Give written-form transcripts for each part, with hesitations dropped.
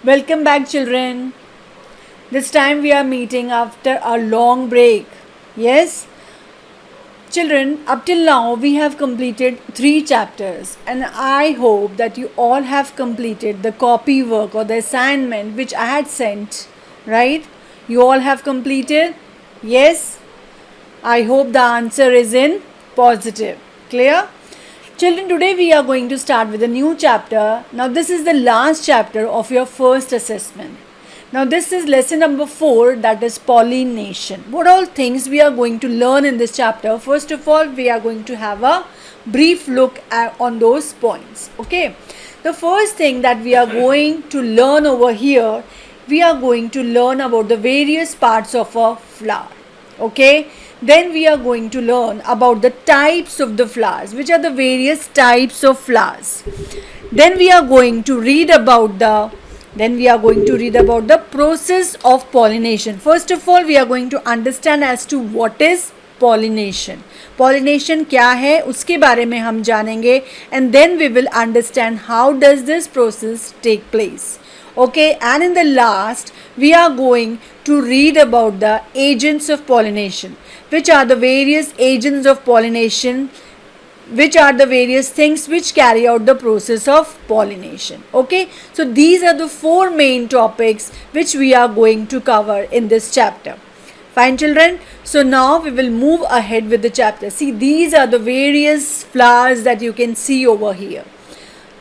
Welcome back, children. This time we are meeting after a long break. Yes? Children, up till now we have completed 3 chapters, and I hope that you all have completed the copy work or the assignment which I had sent, right? You all have completed? Yes? I hope the answer is in positive. Clear? Children, today we are going to start with a new chapter. Now, this is the last chapter of your first assessment. Now, this is lesson number 4, that is pollination. What all things we are going to learn in this chapter? First of all, we are going to have a brief look on those points. Okay. The first thing that we are going to learn over here, we are going to learn about the various parts of a flower. Okay. Then we are going to learn about the types of the flowers, which are the various types of flowers. Then we are going to read about the process of pollination. First of all, we are going to understand as to what is pollination. Pollination क्या है उसके बारे में हम जानेंगे, and then we will understand how does this process take place. Okay, and in the last we are going to read about the agents of pollination. Which are the various agents of pollination? Which are the various things which carry out the process of pollination? Okay, so these are the 4 main topics which we are going to cover in this chapter. Fine, children. So now we will move ahead with the chapter. See, these are the various flowers that you can see over here.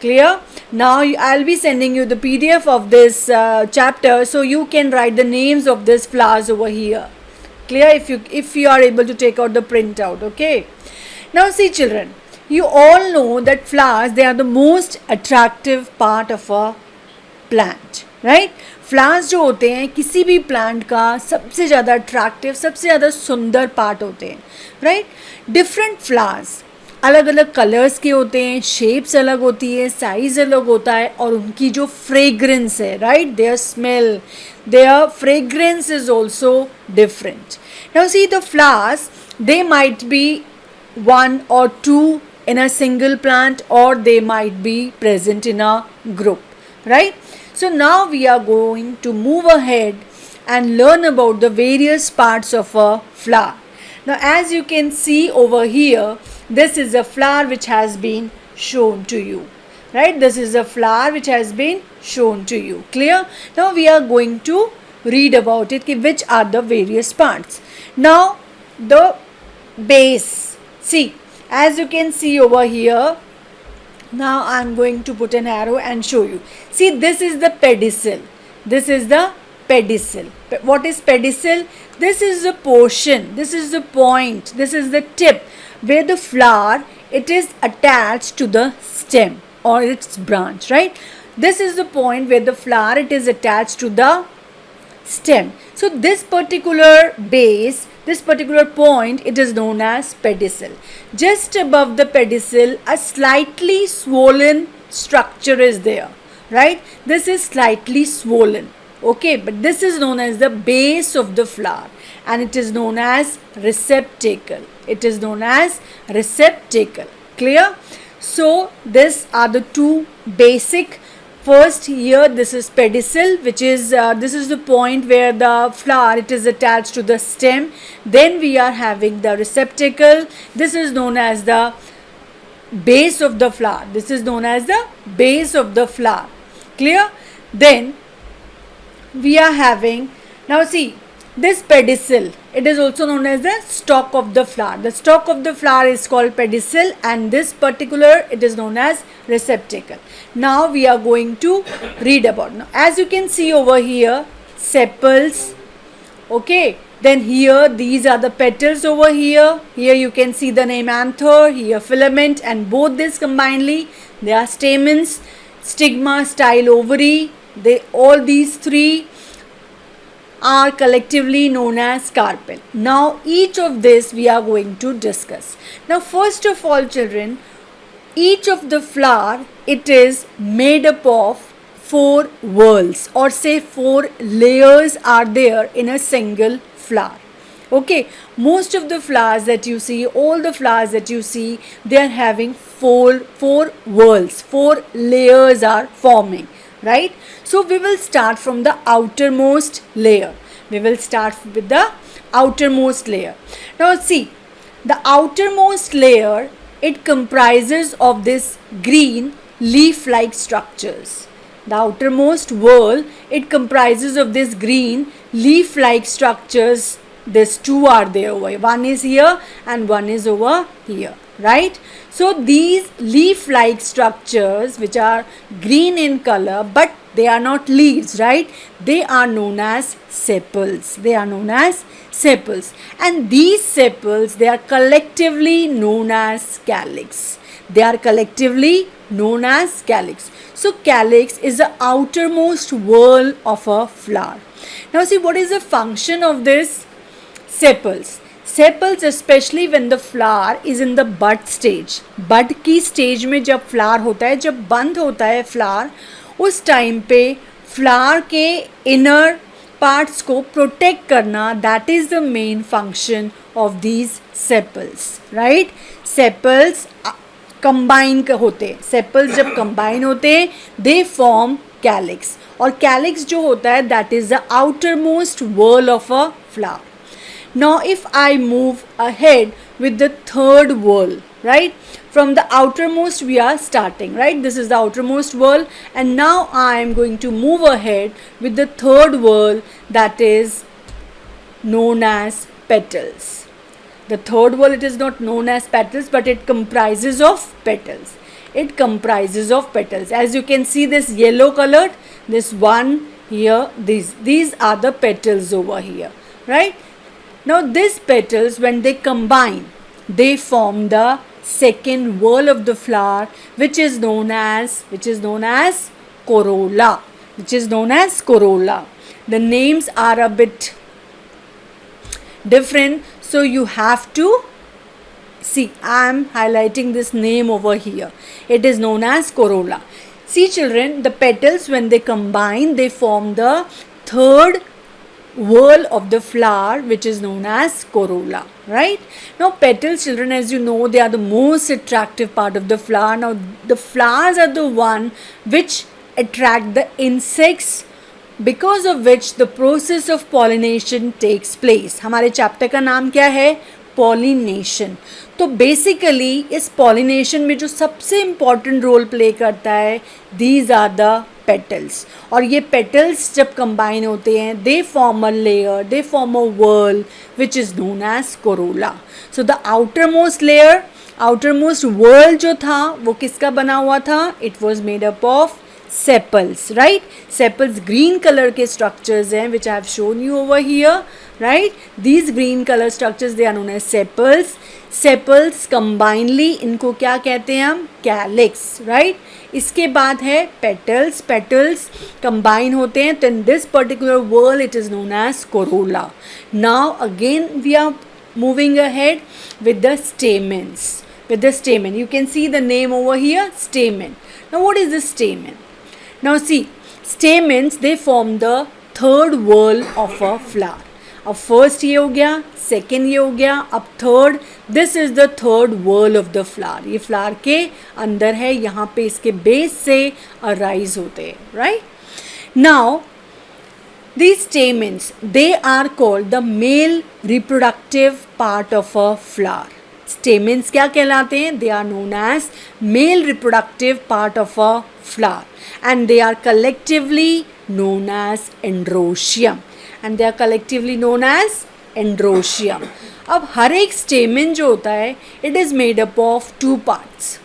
Clear? Now I'll be sending you the PDF of this chapter, so you can write the names of these flowers over here. Clear? If you are able to take out the printout. Okay. Now see, children, you all know that flowers, they are the most attractive part of a plant, right? Flowers जो होते हैं किसी भी plant का सबसे ज़्यादा attractive, सबसे ज़्यादा सुंदर पार्ट होते हैं, राइट? डिफरेंट फ्लावर्स अलग अलग कलर्स के होते हैं, शेप्स अलग होती है, साइज अलग होता है, और उनकी जो फ्रेग्रेंस है, right, their smell, their fragrance is also different. Now see the flowers, they might be 1 or 2 in a single plant, or they might be present in a group, right? So now we are going to move ahead and learn about the various parts of a flower. Now as you can see over here, this is a flower which has been shown to you, right? This is a flower which has been shown to you. Clear? Now we are going to read about it, which are the various parts. Now the base, see, as you can see over here, now I am going to put an arrow and show you. See, this is the pedicel. This is the pedicel. What is pedicel? This is the portion, this is the point, this is the tip where the flower, it is attached to the stem or its branch, right? This is the point where the flower, it is attached to the stem. So this particular base, this particular point, it is known as pedicel. Just above the pedicel, a slightly swollen structure is there, right? This is slightly swollen, okay, but this is known as the base of the flower, and it is known as receptacle. It is known as receptacle. Clear? So these are the 2 basic. First, here this is pedicel, which is this is the point where the flower, it is attached to the stem. Then we are having the receptacle. This is known as the base of the flower. This is known as the base of the flower. Clear? Then we are having, now see, this pedicel, it is also known as the stalk of the flower. The stalk of the flower is called pedicel, and this particular, it is known as receptacle. Now we are going to read about. Now as you can see over here, sepals, okay, then here these are the petals over here. Here you can see the name anther, here filament, and both this combinedly, they are stamens, stigma, style, ovary. All these 3 are collectively known as carpel. Now each of this we are going to discuss. Now first of all, children, each of the flower, it is made up of 4 whorls, or say 4 layers are there in a single flower. Okay, most of the flowers that you see, all the flowers that you see, they are having four whorls, 4 layers are forming, right? So we will start from the outermost layer. We will start with the outermost layer. Now see, the outermost layer, it comprises of this green leaf-like structures. The outermost wall, it comprises of this green leaf-like structures. These two are there over here. One is here and one is over here, right? So these leaf-like structures, which are green in color, but they are not leaves, right? They are known as sepals. They are known as sepals. And these sepals, they are collectively known as calyx. They are collectively known as calyx. So calyx is the outermost wall of a flower. Now see, what is the function of this sepals? Sepals, especially when the flower is in the bud stage. Bud की stage में जब flower होता है, जब बंद होता है flower, उस time पे flower के inner parts को protect करना, that is the main function of these sepals, right? Sepals combine होते, sepals जब combine होते, they form calyx. और calyx जो होता है, that is the outermost wall of a flower. Now if I move ahead with the third wall, right? From the outermost we are starting, right? This is the outermost wall, and now I am going to move ahead with the third wall, that is known as petals. The third wall, it is not known as petals, but it comprises of petals. It comprises of petals. As you can see, this yellow colored, this one here, these are the petals over here, right? Now these petals, when they combine, they form the second wall of the flower, which is known as corolla. Which is known as corolla. The names are a bit different, so you have to see. I am highlighting this name over here. It is known as corolla. See children, the petals, when they combine, they form the third whorl of the flower, which is known as corolla, right? Now petals, children, as you know, they are the most attractive part of the flower. Now the flowers are the one which attract the insects, because of which the process of pollination takes place. हमारे chapter का नाम क्या है? Pollination. तो basically इस pollination में जो सबसे इम्पॉर्टेंट रोल प्ले करता है, दीज आर द पेटल्स. और ये पेटल्स जब कंबाइन होते हैं, they form a layer, they form a whorl which is known as corolla. So the outer most layer, outermost whorl जो था वो किसका बना हुआ था? It was made up of sepals, right? Sepals green color के structures हैं, which I have shown you over here, right? These green color structures, they are known as sepals. Sepals combinedly, इनको क्या कहते हैं हम? Calyx, right? इसके बाद है petals. Petals combine होते हैं, then this particular whorl, it is known as corolla. Now again we are moving ahead with the stamens. With the stamen, you can see the name over here, stamen. Now what is the stamen? Now see, stamens, they form the third whorl of a flower. अब first ये हो गया, second ये हो गया, अब third, this is the third whorl of the flower. ये flower के अंदर है, यहाँ पे इसके base से arise होते हैं, right? Now these stamens, they are called the male reproductive part of a flower. Stamens क्या कहलाते हैं? They are known as male reproductive part of a flower, and they are collectively known as androecium. And they are collectively known as androecium. अब हर एक stamen जो होता है, it is made up of two parts.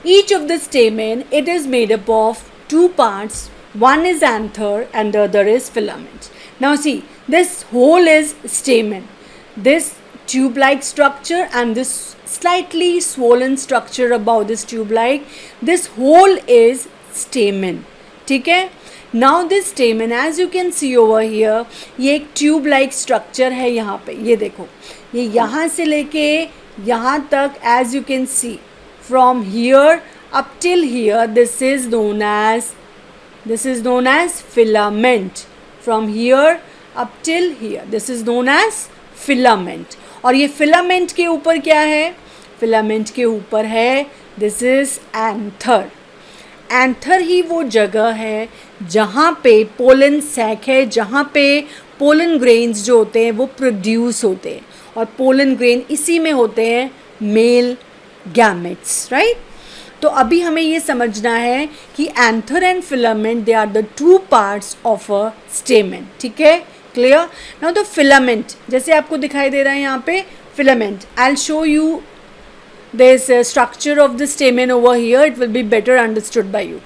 Each of the stamen, it is made up of two parts. One is anther and the other is filament. Now see, this whole is stamen. This tube-like structure and this slightly swollen structure above this tube-like, this whole is stamen. ठीक है? Now this stamen, as you can see over here, ये एक tube-like structure है यहाँ पे. ये देखो, ये यहाँ से लेके यहाँ तक, as you can see, from here up till here, this is known as filament. From here up till here, this is known as filament. और ये फिलामेंट के ऊपर क्या है? फिलामेंट के ऊपर है, दिस इज एंथर. एंथर ही वो जगह है जहाँ पे पोलन सैक है, जहाँ पे पोलन ग्रेन्स जो होते हैं वो प्रोड्यूस होते हैं, और पोलन ग्रेन इसी में होते हैं मेल गैमेट्स, राइट। तो अभी हमें ये समझना है कि anther and filament they are the two parts of a stamen, ठीक है, क्लियर। नाउ द फिलामेंट, जैसे आपको दिखाई दे रहा है यहाँ पे filament, I will show you this structure of the stamen over here. It will be better understood by you.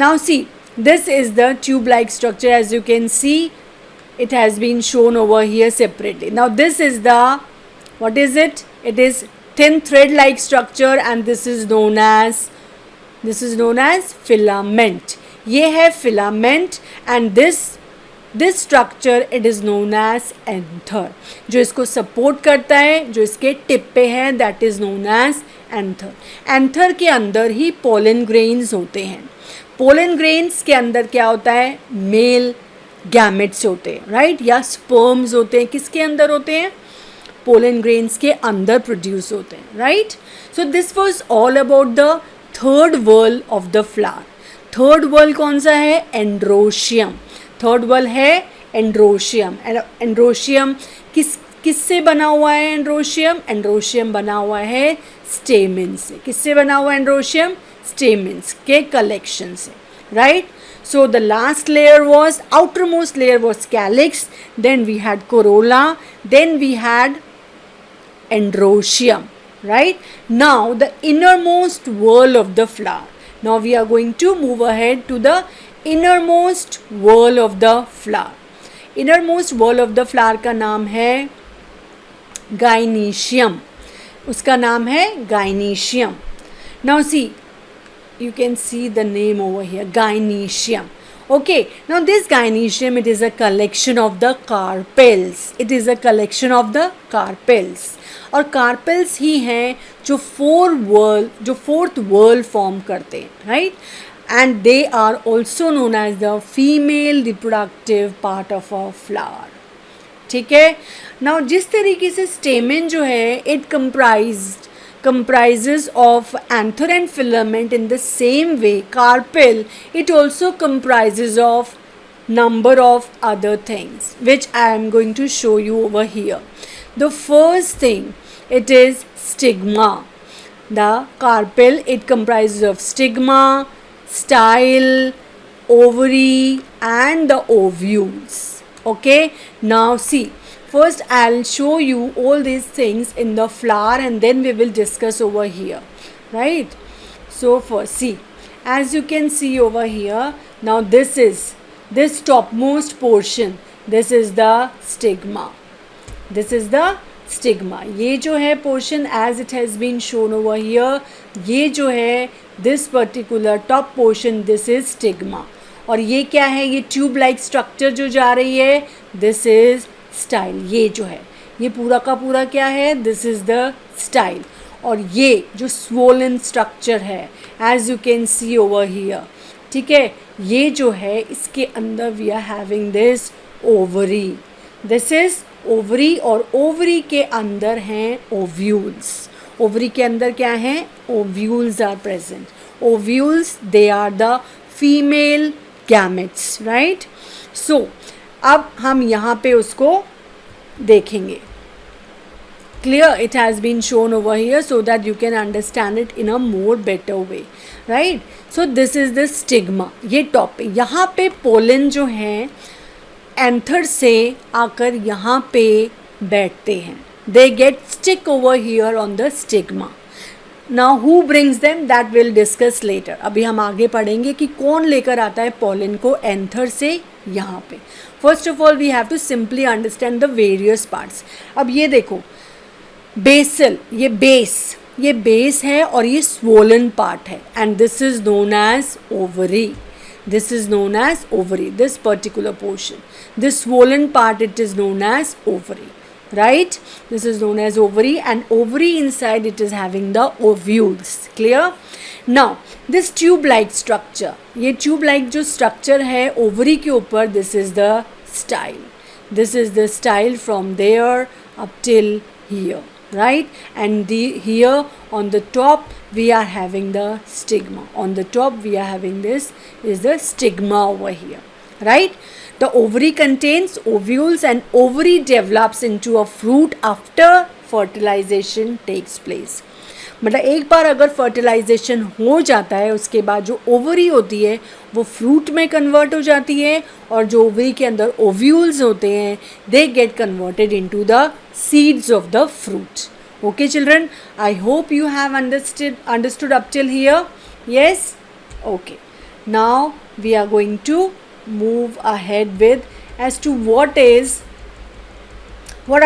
Now see, this is the tube like structure. As you can see, it has been shown over here separately. Now this is the, what is it? It is thin thread like structure, and this is known as filament. ये है filament, and this structure it is known as anther. जो इसको support करता है, जो इसके tip पे है, that is known as anther. Anther के अंदर ही पोलन ग्रेन्स होते हैं. पोलन ग्रेन्स के अंदर क्या होता है? मेल गैमेट्स होते हैं, राइट, या स्पर्म्स होते हैं. किसके अंदर होते हैं? पोलन ग्रेन्स के अंदर प्रोड्यूस होते हैं, right. So this was all about the third whorl of the flower. Third whorl कौन सा है? एंड्रोशियम. थर्ड वर्ल है एंड्रोशियम. एंड्रोशियम किससे बना हुआ है? एंड्रोशियम बना हुआ है स्टेमेन से. किससे बना हुआ है एंड्रोशियम? स्टेमेन्स के कलेक्शन से, right. So the last layer was, outermost layer was calyx, then we had corolla, then we had androecium, right. Now the innermost whorl of the flower. Now we are going to move ahead to the innermost whorl of the flower. Innermost whorl of the flower का नाम है gynoecium. उसका नाम है gynoecium. Now see, you can see the name over here, gynoecium. Okay, now this gynoecium, it is a collection of the carpels. It is a collection of the carpels. और carpels ही हैं जो fourth whorl form करते हैं, right? And they are also known as the female reproductive part of a flower. ठीक है. Now जिस तरीके से stamen जो है, it comprises of anther and filament, in the same way carpel, it also comprises of number of other things, which I am going to show you over here. The first thing, it is stigma. The carpel, it comprises of stigma, style, ovary and the ovules. Okay, now see, first I'll show you all these things in the flower and then we will discuss over here, right. So first see, as you can see over here, now this topmost portion, this is the stigma. This is the stigma. ये जो है portion as it has been shown over here, ये जो है this particular top portion, this is stigma. और ये क्या है? ये tube like structure जो जा रही है, this is style. ये जो है, ये पूरा का पूरा क्या है? This is the style. और ये जो swollen structure है, as you can see over here, ठीक है, ये जो है इसके अंदर we are having this ovary. This is ovary और ovary के अंदर हैं ovules. Ovary के अंदर क्या हैं? Ovules are present. Ovules, they are the female gametes, right? So अब हम यहाँ पे उसको देखेंगे. Clear? It has been shown over here so that you can understand it in a more better way, right? So this is the stigma. ये top पे, यहाँ पे पोलन जो हैं एंथर से आकर यहाँ पे बैठते हैं. They get stick over here on the stigma. Now who brings them? That we'll discuss later. अभी हम आगे पढ़ेंगे कि कौन लेकर आता है पोलन को एंथर से यहाँ पे. First of all, we have to simply understand the various parts. अब ये देखो, basal, ये base है और ये swollen part है, and this is known as ovary. This is known as ovary, this particular portion. This swollen part, it is known as ovary, right? This is known as ovary, and ovary inside it is having the ovules. Clear? Now this tube like structure, ये tube like जो structure है ovary के ऊपर, this is the style. This is the style from there up till here. right? And here on the top we are having the stigma. On the top we are having this is the stigma over here, right? The ovary contains ovules and ovary develops into a fruit after fertilization takes place. मतलब एक बार अगर fertilisation हो जाता है उसके बाद जो ovary होती है वो फ्रूट में कन्वर्ट हो जाती है और जो ओवरी के अंदर ओव्यूल्स होते हैं they get converted into the seeds of the fruit. Okay children, I hope you have understood up till here. Yes? Okay. Now we are going to move ahead with as to what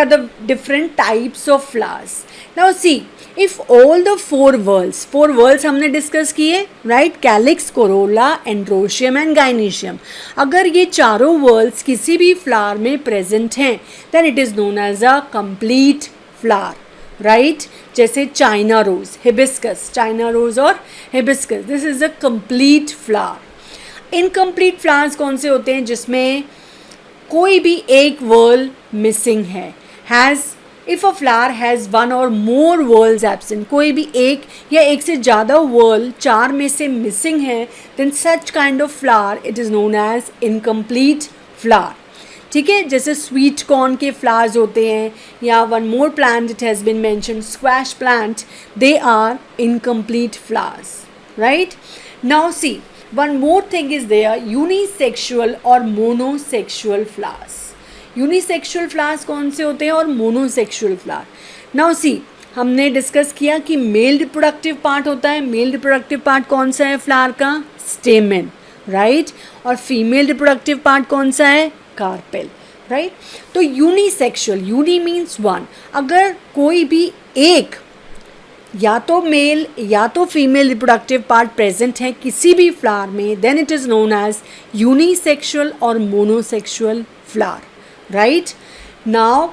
are the different types of flowers. Now see, if all the four whorls हमने discuss किए, right? Calyx, Corolla, androecium and gynoecium. अगर ये चारों whorls किसी भी flower में present हैं then it is known as a complete flower, right? जैसे China rose, hibiscus, China rose और hibiscus, this is a complete flower. Incomplete flowers कौन से होते हैं? जिसमें कोई भी एक whorl मिसिंग है. If a flower has one or more whorls absent, कोई भी एक या एक से ज़्यादा whorl चार में से मिसिंग है, then such kind of flower it is known as incomplete flower. ठीक है, जैसे स्वीट कॉर्न के फ्लावर्स होते हैं या one more plant it has been mention, squash plant, they are incomplete flowers, right? Now see, one more thing is there, unisexual और monosexual flowers. Unisexual flowers कौन से होते हैं और मोनोसेक्सुअल फ्लावर. नाउ सी, हमने डिस्कस किया कि male reproductive part होता है. मेल रिप्रोडक्टिव पार्ट कौन सा है फ्लावर का? Stamen, right? और फीमेल रिप्रोडक्टिव पार्ट कौन सा है? Carpel, right? तो यूनिसेक्सुअल, यूनि मीन्स वन, अगर कोई भी एक या तो मेल या तो फीमेल रिप्रोडक्टिव पार्ट प्रेजेंट है किसी भी फ्लावर में, then it is known as unisexual और monosexual flower, right? Now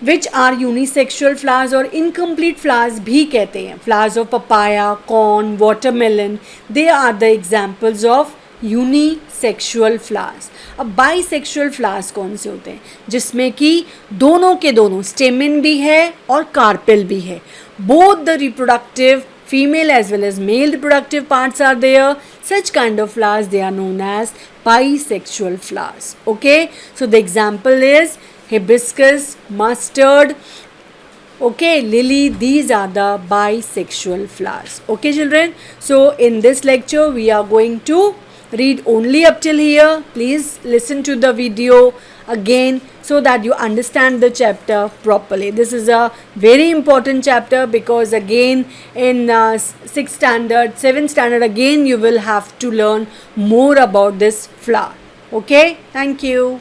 which are unisexual flowers और इनकम्प्लीट फ्लावर्स भी कहते हैं. Flowers of papaya, corn, watermelon, they are the examples of unisexual flowers. अब बाईसेक्सुअल फ्लावर्स कौन से होते हैं? जिसमें कि दोनों के दोनों स्टेमिन भी है और कार्पेल भी है. Both the reproductive female as well as male reproductive parts are there. Such kind of flowers, they are known as bisexual flowers. Okay, so the example is hibiscus, mustard, okay, lily. These are the bisexual flowers. Okay children, so in this lecture we are going to read only up till here. Please listen to the video again so that you understand the chapter properly. This is a very important chapter because again in 6th standard, 7th standard again you will have to learn more about this flower. Okay, thank you.